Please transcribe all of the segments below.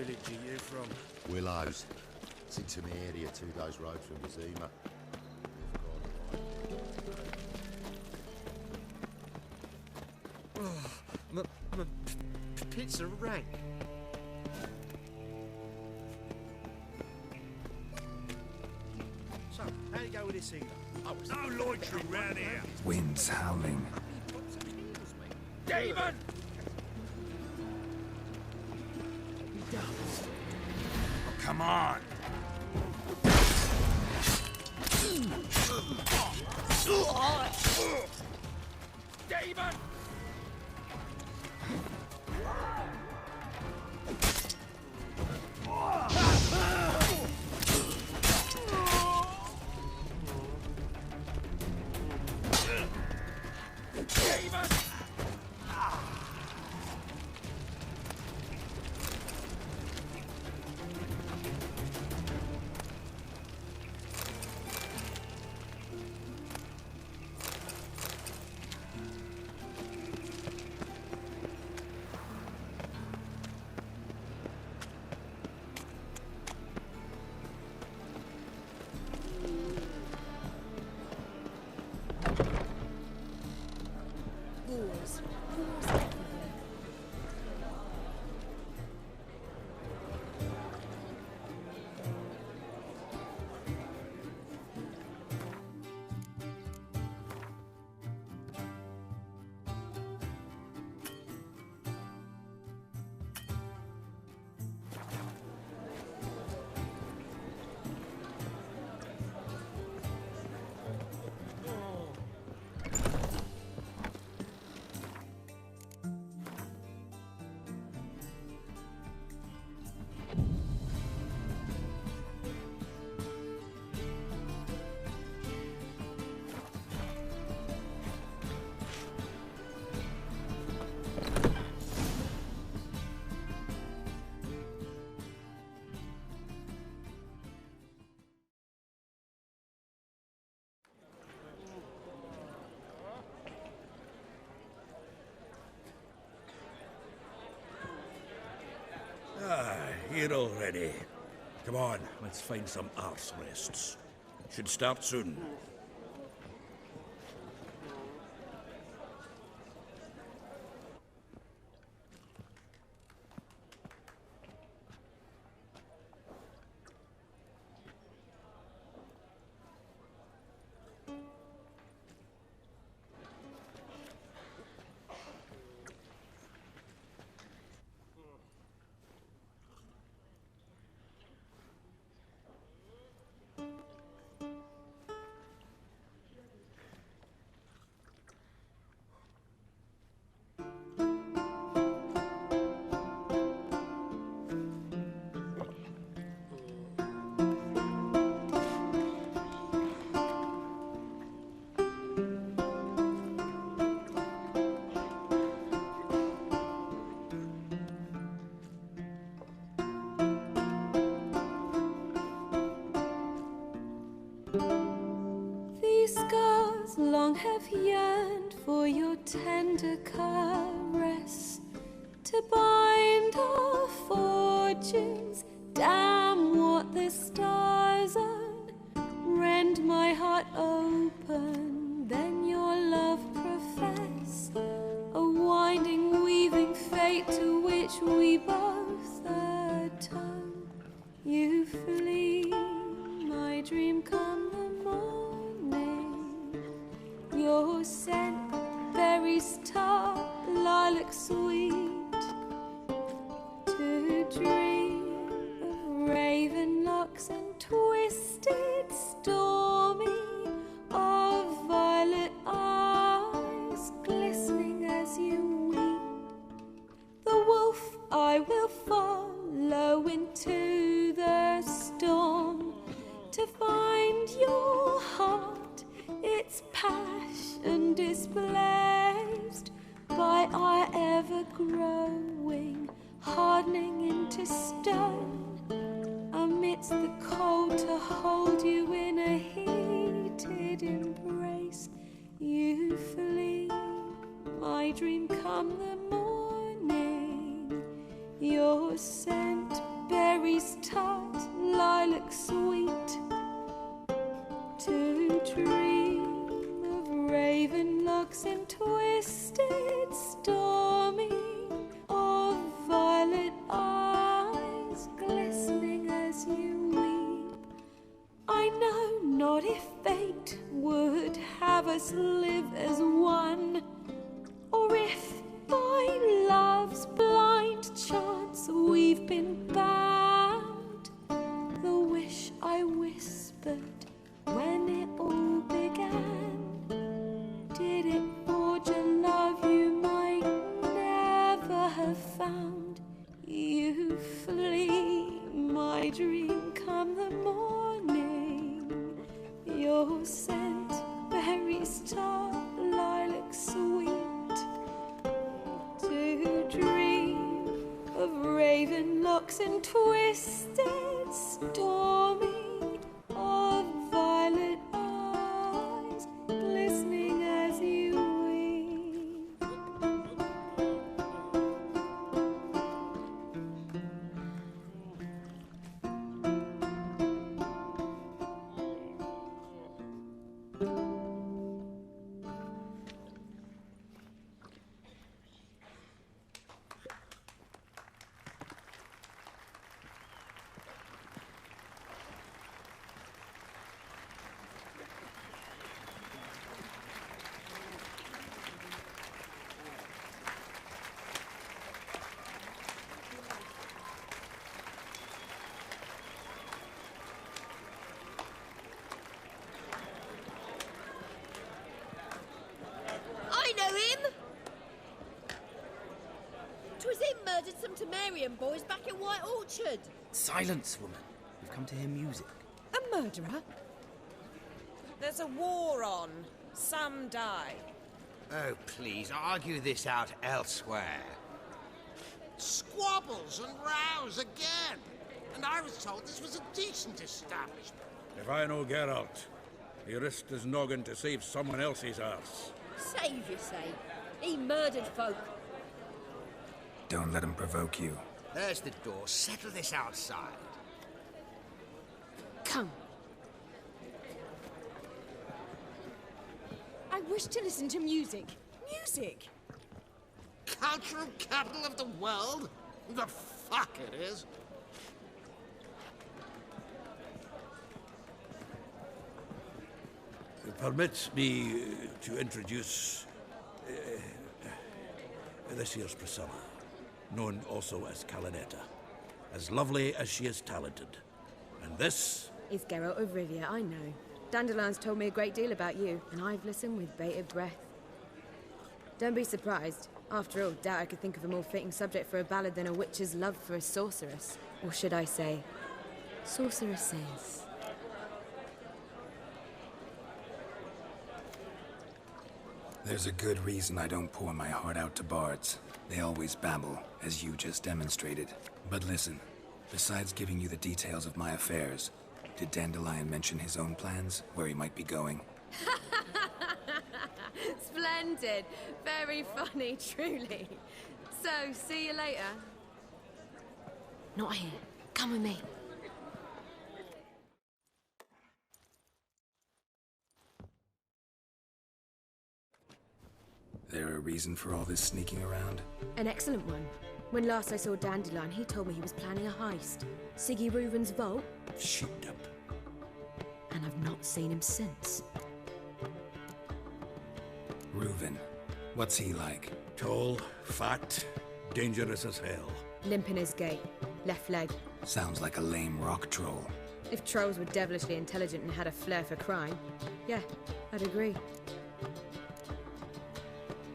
village are you from? Willows. It's into my area, 2 days' road from Vizima. My pits are rank. So, how you go with this healer? No loitering round here. Wind's howling. Demon! Oh, come on. Demon! Wars everywhere. Here already. Come on, let's find some arse rests. Should start soon. These scars long have yearned for your tender caress, to bind our fortunes. Damn what the stars own. Rend my heart open, then your love profess, a winding, weaving fate to which we both atone. You flee, my dream come the morning. Your scent, berries tart, lilac sweet. To dream of raven locks and twisted, stormy, of violet eyes glistening as you weep. The wolf I will follow into the storm, to find your heart, its passion displaced by our ever-growing, hardening into stone. Amidst the cold, to hold you in a heated embrace. You flee, my dream come the morning. Your scent, berries tart, lilac sweet. To dream of raven locks and twisted stormy, of violet eyes glistening as you weep. I know not if fate would have us live as one, or if by love's blind chance we've been bound. The wish I whispered when it all began, did it forge a love you might never have found? You flee, my dream, come the morning. Your scent, berries tart, lilac sweet. To dream of raven locks and twisted stormy, of violet eyes glistening as you weep. I know him! 'Twas him murdered some Temerian boys back in White Orchard. Silence, woman. We've come to hear music. A murderer? There's a war on. Some die. Oh, please, argue this out elsewhere. Squabbles and rows again. And I was told this was a decent establishment. If I know Geralt, he risked his noggin to save someone else's arse. Save, you say? He murdered folk. Don't let him provoke you. There's the door. Settle this outside. Come. I wish to listen to music. Music! Cultural capital of the world? The fuck it is. Permit me to introduce this here's Priscilla, known also as Calinetta. As lovely as she is talented. And this is Geralt of Rivia, I know. Dandelion's told me a great deal about you, and I've listened with bated breath. Don't be surprised. After all, doubt I could think of a more fitting subject for a ballad than a witch's love for a sorceress. Or should I say, sorceresses. There's a good reason I don't pour my heart out to bards. They always babble, as you just demonstrated. But listen, besides giving you the details of my affairs, did Dandelion mention his own plans, where he might be going? Splendid. Very funny, truly. So, see you later. Not here. Come with me. There a reason for all this sneaking around? An excellent one. When last I saw Dandelion, he told me he was planning a heist. Siggy Reuven's vault. shut up. And I've not seen him since. Reuven. What's he like? Tall, fat, dangerous as hell. Limp in his gait. Left leg. Sounds like a lame rock troll. If trolls were devilishly intelligent and had a flair for crime, yeah, I'd agree.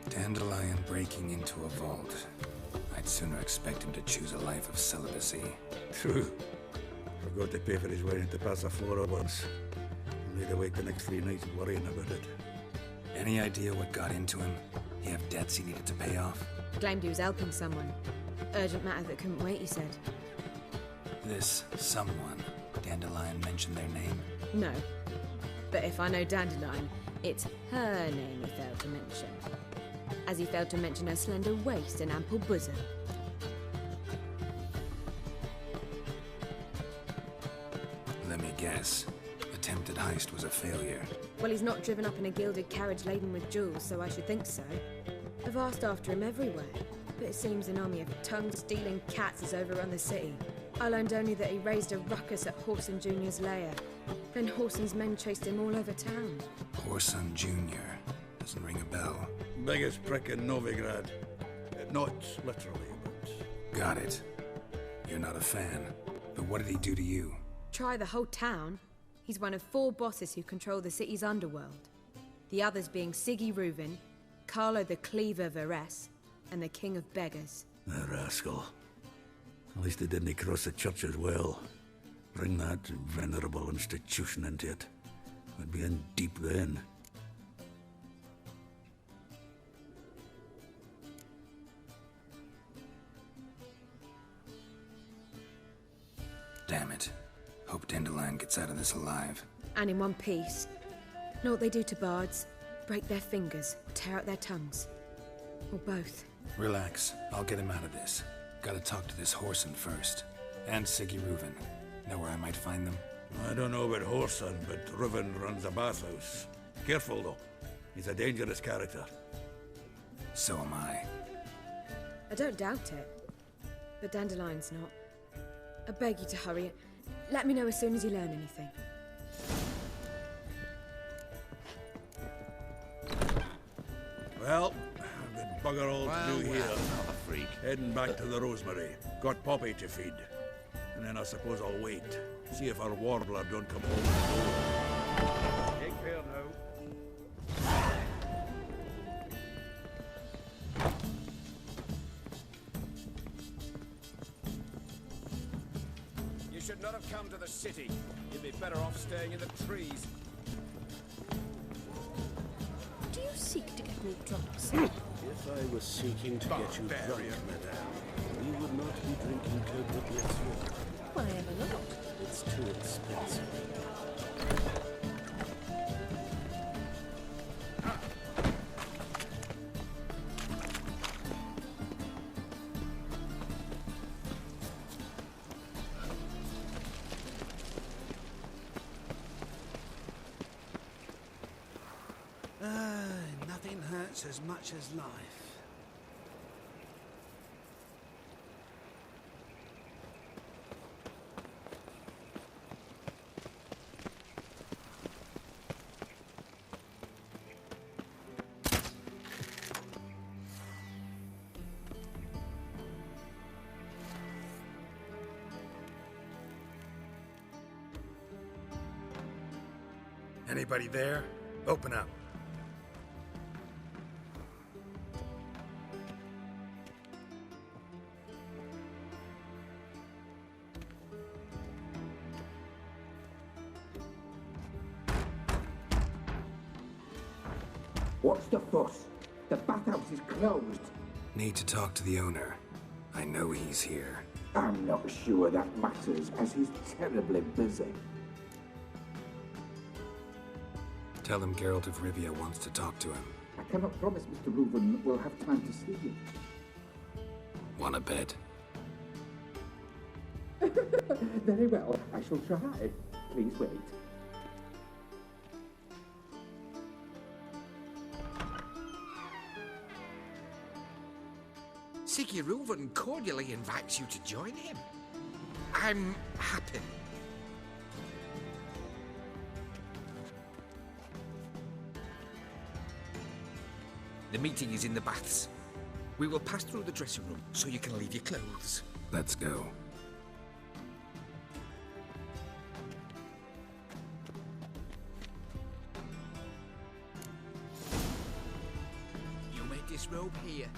Dandelion breaking into a vault. I'd sooner expect him to choose a life of celibacy. True. Forgot to pay for his way into Passaflora once. Laid awake the next 3 nights worrying about it. Any idea what got into him? He have debts he needed to pay off? Claimed he was helping someone. Urgent matter that couldn't wait, he said. This someone, Dandelion mentioned their name? No. But if I know Dandelion, it's her name he failed to mention. As he failed to mention her slender waist and ample bosom. Yes. Attempted heist was a failure. Well, he's not driven up in a gilded carriage laden with jewels, so I should think so. I've asked after him everywhere, but it seems an army of tongue-stealing cats has overrun the city. I learned only that he raised a ruckus at Whoreson Jr.'s lair. Then Whoreson's men chased him all over town. Whoreson Jr. Doesn't ring a bell. Biggest prick in Novigrad. Not literally, but... Got it. You're not a fan. But what did he do to you? Try the whole town. He's one of 4 bosses who control the city's underworld. The others being Siggy Reuven, Carlo the Cleaver Varese, and the King of Beggars. The rascal. At least he didn't cross the church as well. Bring that venerable institution into it. We'd be in deep then. Damn it. Hope Dandelion gets out of this alive. And in one piece. Know what they do to bards? Break their fingers, tear out their tongues. Or both. Relax. I'll get him out of this. Gotta talk to this Whoreson first. And Siggy Reuven. Know where I might find them? I don't know about Whoreson, but Reuven runs a bathhouse. Careful, though. He's a dangerous character. So am I. I don't doubt it. But Dandelion's not. I beg you to hurry. Let me know as soon as you learn anything. Well, I've got bugger all to do here. Not a freak. Heading back to the Rosemary. Got Poppy to feed. And then I suppose I'll wait. See if our warbler don't come home and go. Take care now. You should not have come to the city. You'd be better off staying in the trees. Do you seek to get me drunk, sir? If I was seeking to get you drunk, madame, we would not be drinking Cobra Pietro. Why ever not? It's too expensive. Nothing hurts as much as life. Anybody there? Open up. What's the fuss? The bathhouse is closed. Need to talk to the owner. I know he's here. I'm not sure that matters, as he's terribly busy. Tell him Geralt of Rivia wants to talk to him. I cannot promise Mr. Reuven will have time to see you. Wanna bet? Very well, I shall try. Please wait. Siggy Reuven cordially invites you to join him. I'm happy. The meeting is in the baths. We will pass through the dressing room so you can leave your clothes. Let's go. You may disrobe here.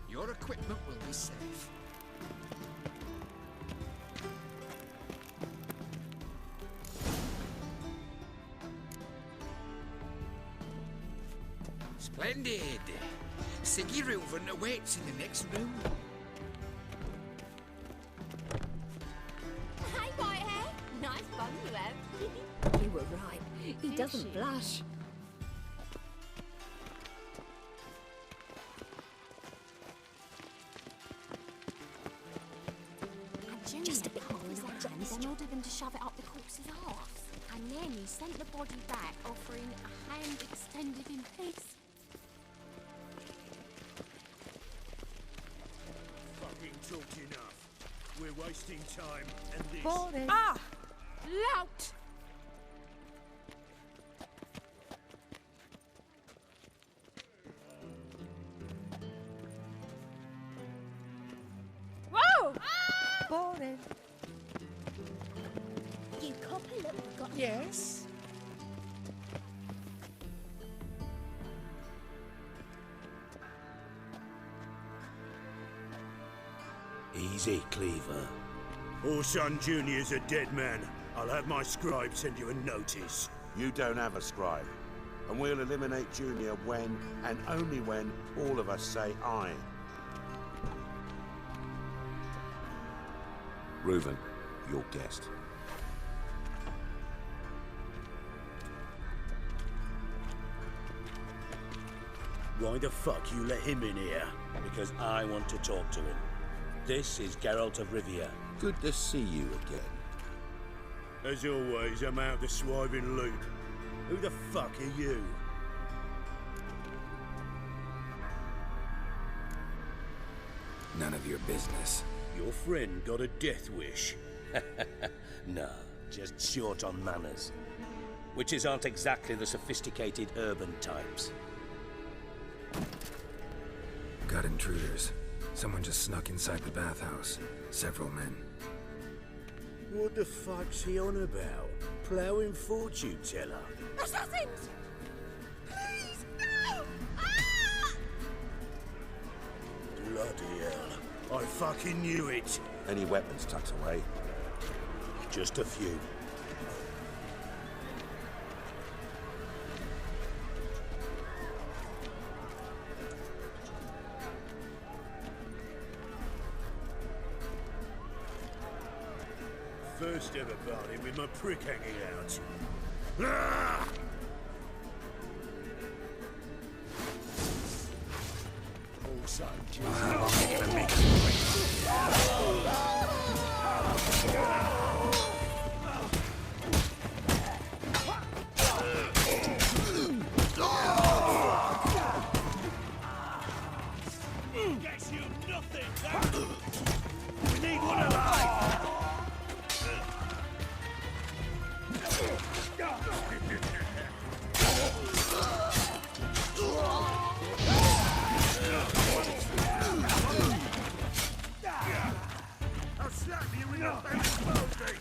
Your equipment will be safe. Splendid. Siggy Reuven awaits in the next room. Hey, Whitehair. Nice fun you have. You were right. He doesn't blush. Just a bit more relaxed, then order them to shove it up the corpse's arse. And then he sent the body back, offering a hand extended in peace. Fucking talked enough. We're wasting time, and this... Boring. Ah! Lout! Whoa! Ah! Boring. You copper, look, we've got... Yes? Easy, Cleaver. Orson Jr.'s a dead man. I'll have my scribe send you a notice. You don't have a scribe. And we'll eliminate Junior when, and only when, all of us say aye. Reuven, your guest. Why the fuck you let him in here? Because I want to talk to him. This is Geralt of Rivia. Good to see you again. As always, I'm out the swiving loop. Who the fuck are you? None of your business. Your friend got a death wish. No, just short on manners. Witches aren't exactly the sophisticated urban types. Got intruders. Someone just snuck inside the bathhouse. Several men. What the fuck's he on about? Ploughing fortune teller? Assassins! Please, no! Ah! Bloody hell. I fucking knew it. Any weapons tucked away? Just a few. First ever party with my prick hanging out. Ah! Also, How long are you gonna make me wait? Guess you nothing. We need one alive. I'll slap you with your face boldly.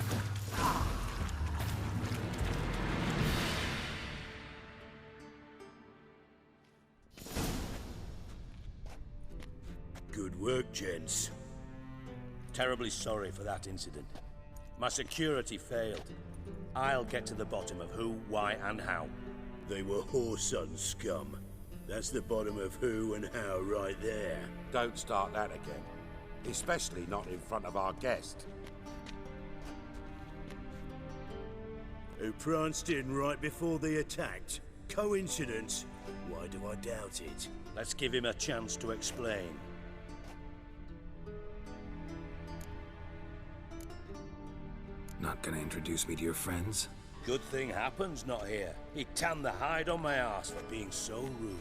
Good work, gents. Terribly sorry for that incident. My security failed. I'll get to the bottom of who, why, and how. They were Whoreson scum. That's the bottom of who and how right there. Don't start that again. Especially not in front of our guest. Who pranced in right before they attacked. Coincidence? Why do I doubt it? Let's give him a chance to explain. Not gonna introduce me to your friends? Good thing Happen's not here. He tanned the hide on my arse for being so rude.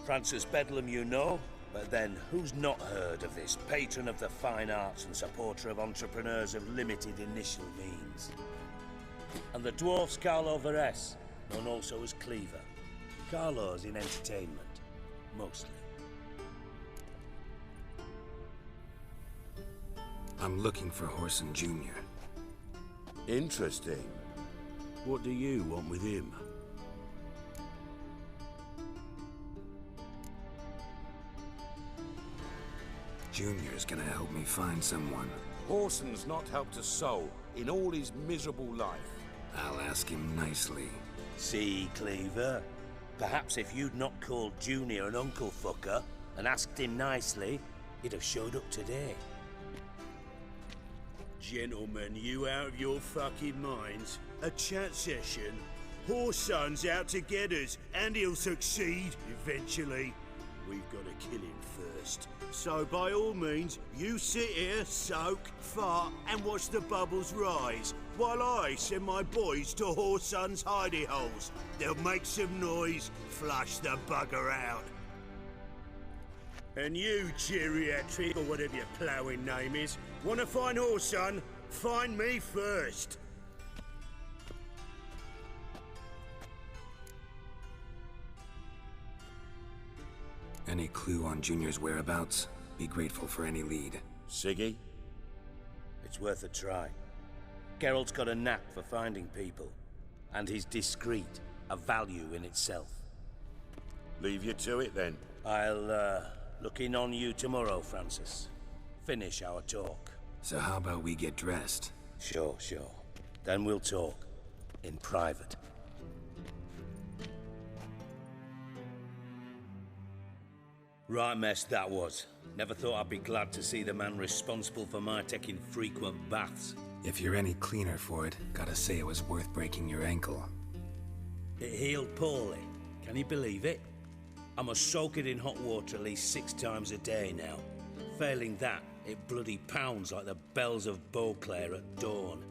Francis Bedlam you know, but then who's not heard of this patron of the fine arts and supporter of entrepreneurs of limited initial means? And the dwarf's Carlo Veres, known also as Cleaver. Carlo's in entertainment, mostly. I'm looking for Whoreson Jr. Interesting. What do you want with him? Junior's gonna help me find someone. Whoreson's not helped a soul in all his miserable life. I'll ask him nicely. See, Cleaver? Perhaps if you'd not called Junior an uncle fucker and asked him nicely, he'd have showed up today. Gentlemen, you out of your fucking minds? A chat session? Whoreson's out to get us, and he'll succeed, eventually. we've got to kill him first. So by all means, you sit here, soak, fart, and watch the bubbles rise, while I send my boys to Whoreson's hidey holes. They'll make some noise, flush the bugger out. And you, geriatric, or whatever your ploughing name is, want to find Whoreson? Find me first. Any clue on Junior's whereabouts? Be grateful for any lead. Siggy? It's worth a try. Geralt's got a knack for finding people. And he's discreet, a value in itself. Leave you to it, then. I'll, look in on you tomorrow, Francis. Finish our talk. So how about we get dressed? Sure. Then we'll talk. In private. Right mess that was. Never thought I'd be glad to see the man responsible for my taking frequent baths. If you're any cleaner for it, gotta say it was worth breaking your ankle. It healed poorly. Can you believe it? I must soak it in hot water at least 6 times a day now. Failing that, it bloody pounds like the bells of Beauclair at dawn.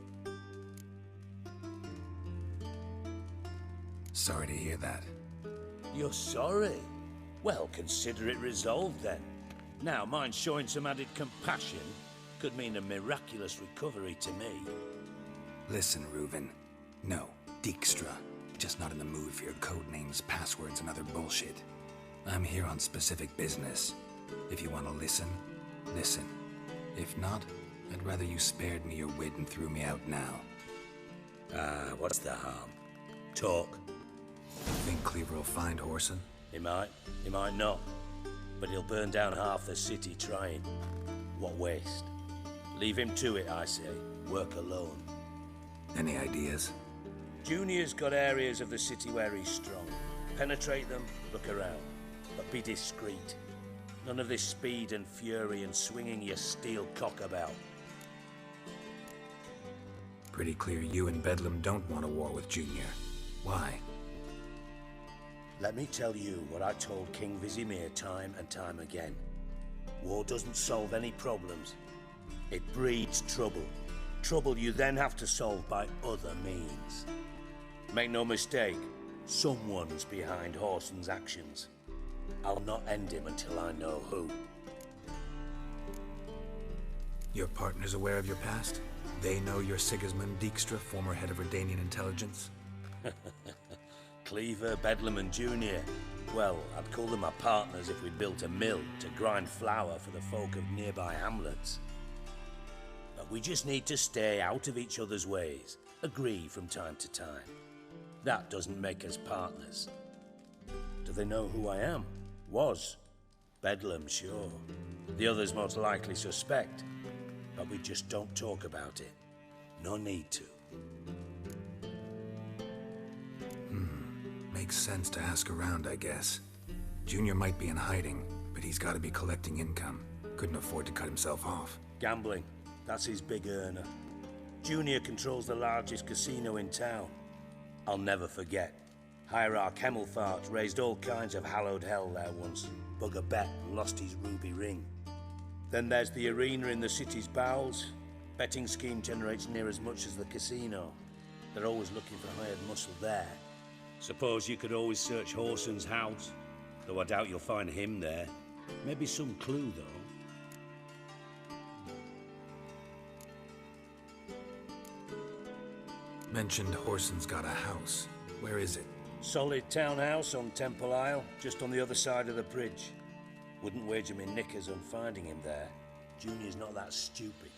Sorry to hear that. You're sorry? Well, consider it resolved then. Now, mind showing some added compassion could mean a miraculous recovery to me. Listen, Reuven. No, Dijkstra. Just not in the mood for your code names, passwords, and other bullshit. I'm here on specific business. If you want to listen, listen. If not, I'd rather you spared me your wit and threw me out now. What's the harm? Talk. Think Cleaver will find Whoreson? He might not. But he'll burn down half the city trying. What waste. Leave him to it, I say. Work alone. Any ideas? Junior's got areas of the city where he's strong. Penetrate them, look around. But be discreet. None of this speed and fury and swinging your steel cock about. Pretty clear you and Bedlam don't want a war with Junior. Why? Let me tell you what I told King Vizimir time and time again. War doesn't solve any problems. It breeds trouble. Trouble you then have to solve by other means. Make no mistake, someone's behind Whoreson's actions. I'll not end him until I know who. Your partner's aware of your past? They know you're Sigismund Dijkstra, former head of Redanian intelligence? Cleaver, Bedlam and Junior. Well, I'd call them my partners if we'd built a mill to grind flour for the folk of nearby hamlets. But we just need to stay out of each other's ways, agree from time to time. That doesn't make us partners. Do they know who I am? Was. Bedlam, sure. The others most likely suspect. But we just don't talk about it. No need to. Makes sense to ask around, I guess. Junior might be in hiding, but he's got to be collecting income. Couldn't afford to cut himself off. Gambling. That's his big earner. Junior controls the largest casino in town. I'll never forget. Hierarch Hemmelfart raised all kinds of hallowed hell there once. Bug a bet and lost his ruby ring. Then there's the arena in the city's bowels. Betting scheme generates near as much as the casino. They're always looking for hired muscle there. Suppose you could always search Whoreson's house, though I doubt you'll find him there. Maybe some clue, though. Mentioned Whoreson's got a house. Where is it? Solid townhouse on Temple Isle, just on the other side of the bridge. Wouldn't wager me knickers on finding him there. Junior's not that stupid.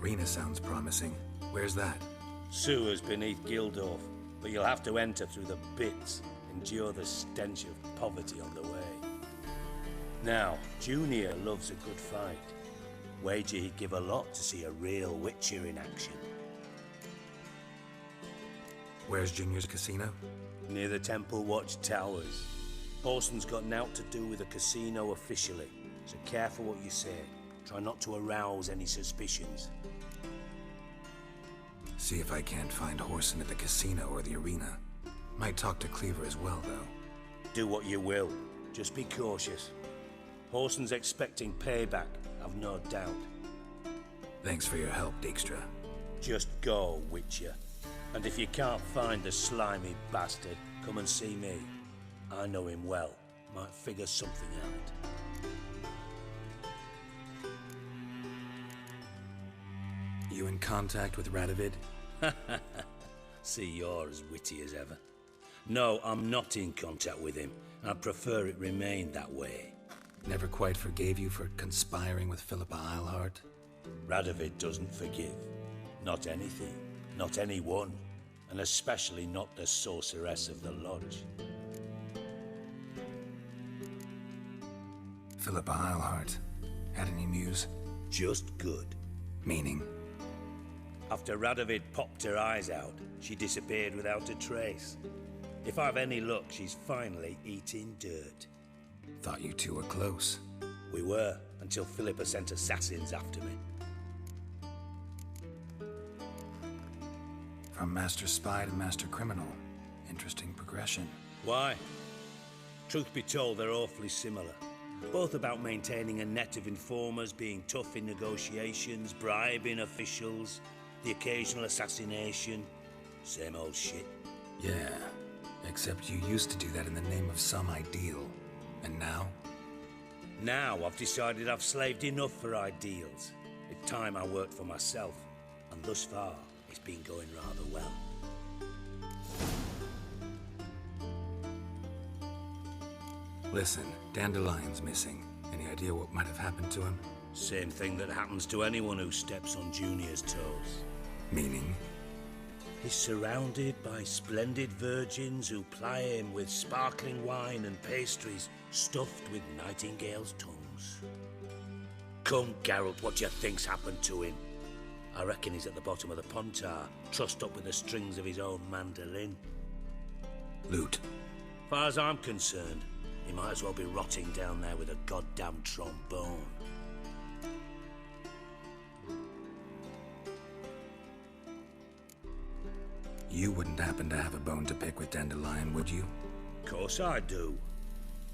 Arena sounds promising. Where's that? Sewers beneath Gildorf, but you'll have to enter through the pits, endure the stench of poverty on the way. Now, Junior loves a good fight. Wager he'd give a lot to see a real Witcher in action. Where's Junior's casino? Near the Temple Watch Towers. Whoreson's got naught to do with the casino officially, so careful what you say. Try not to arouse any suspicions. See if I can't find Whoreson at the casino or the arena. Might talk to Cleaver as well, though. Do what you will. Just be cautious. Horson's expecting payback, I've no doubt. Thanks for your help, Dijkstra. Just go, Witcher. And if you can't find the slimy bastard, come and see me. I know him well. Might figure something out. You in contact with Radovid? See, you're as witty as ever. No, I'm not in contact with him. I'd prefer it remained that way. Never quite forgave you for conspiring with Philippa Eilhart? Radovid doesn't forgive. Not anything. Not anyone. And especially not the sorceress of the Lodge. Philippa Eilhart. Had any news? Just good. Meaning? After Radovid popped her eyes out, she disappeared without a trace. If I've any luck, she's finally eating dirt. Thought you two were close. We were, until Philippa sent assassins after me. From Master Spy to Master Criminal. Interesting progression. Why? Truth be told, they're awfully similar. Both about maintaining a net of informers, being tough in negotiations, bribing officials, the occasional assassination. Same old shit. Yeah, except you used to do that in the name of some ideal. And now? Now I've decided I've slaved enough for ideals. It's time I worked for myself. And thus far, it's been going rather well. Listen, Dandelion's missing. Any idea what might have happened to him? Same thing that happens to anyone who steps on Junior's toes. Meaning? He's surrounded by splendid virgins who ply him with sparkling wine and pastries stuffed with nightingales' tongues. Come, Geralt, what do you think's happened to him? I reckon he's at the bottom of the Pontar, trussed up with the strings of his own mandolin. Loot. Far as I'm concerned, he might as well be rotting down there with a goddamn trombone. You wouldn't happen to have a bone to pick with Dandelion, would you? Course I do.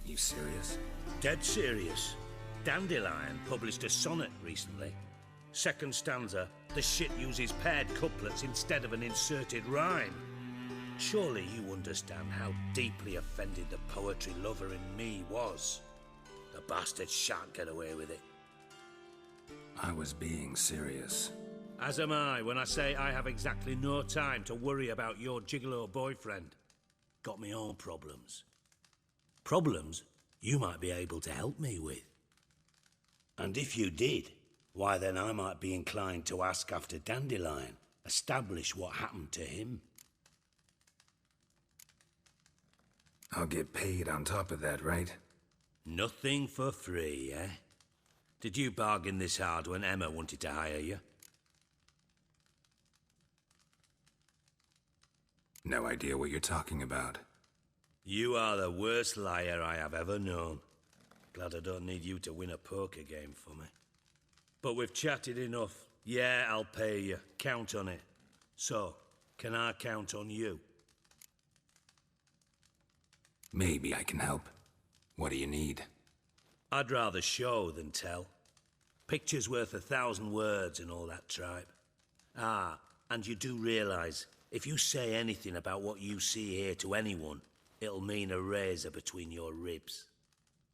You serious? Dead serious. Dandelion published a sonnet recently. Second stanza, the shit uses paired couplets instead of an inserted rhyme. Surely you understand how deeply offended the poetry lover in me was. The bastard shan't get away with it. I was being serious. As am I when I say I have exactly no time to worry about your gigolo boyfriend. Got me own problems. Problems you might be able to help me with. And if you did, why then I might be inclined to ask after Dandelion, establish what happened to him. I'll get paid on top of that, right? Nothing for free, eh? Did you bargain this hard when Emma wanted to hire you? No idea what you're talking about. You are the worst liar I have ever known. Glad I don't need you to win a poker game for me. But we've chatted enough. Yeah, I'll pay you. Count on it. So, can I count on you? Maybe I can help. What do you need? I'd rather show than tell. Picture's worth 1,000 words and all that tripe. Ah, and you do realise, if you say anything about what you see here to anyone, it'll mean a razor between your ribs.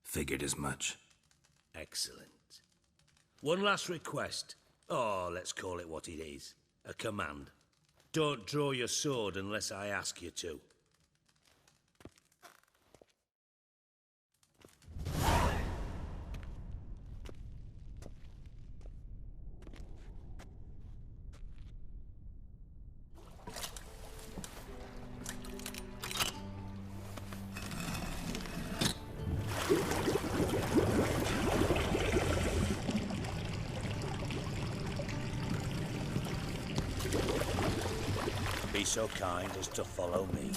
Figured as much. Excellent. One last request. Oh, let's call it what it is. A command. Don't draw your sword unless I ask you to. Be so kind as to follow me.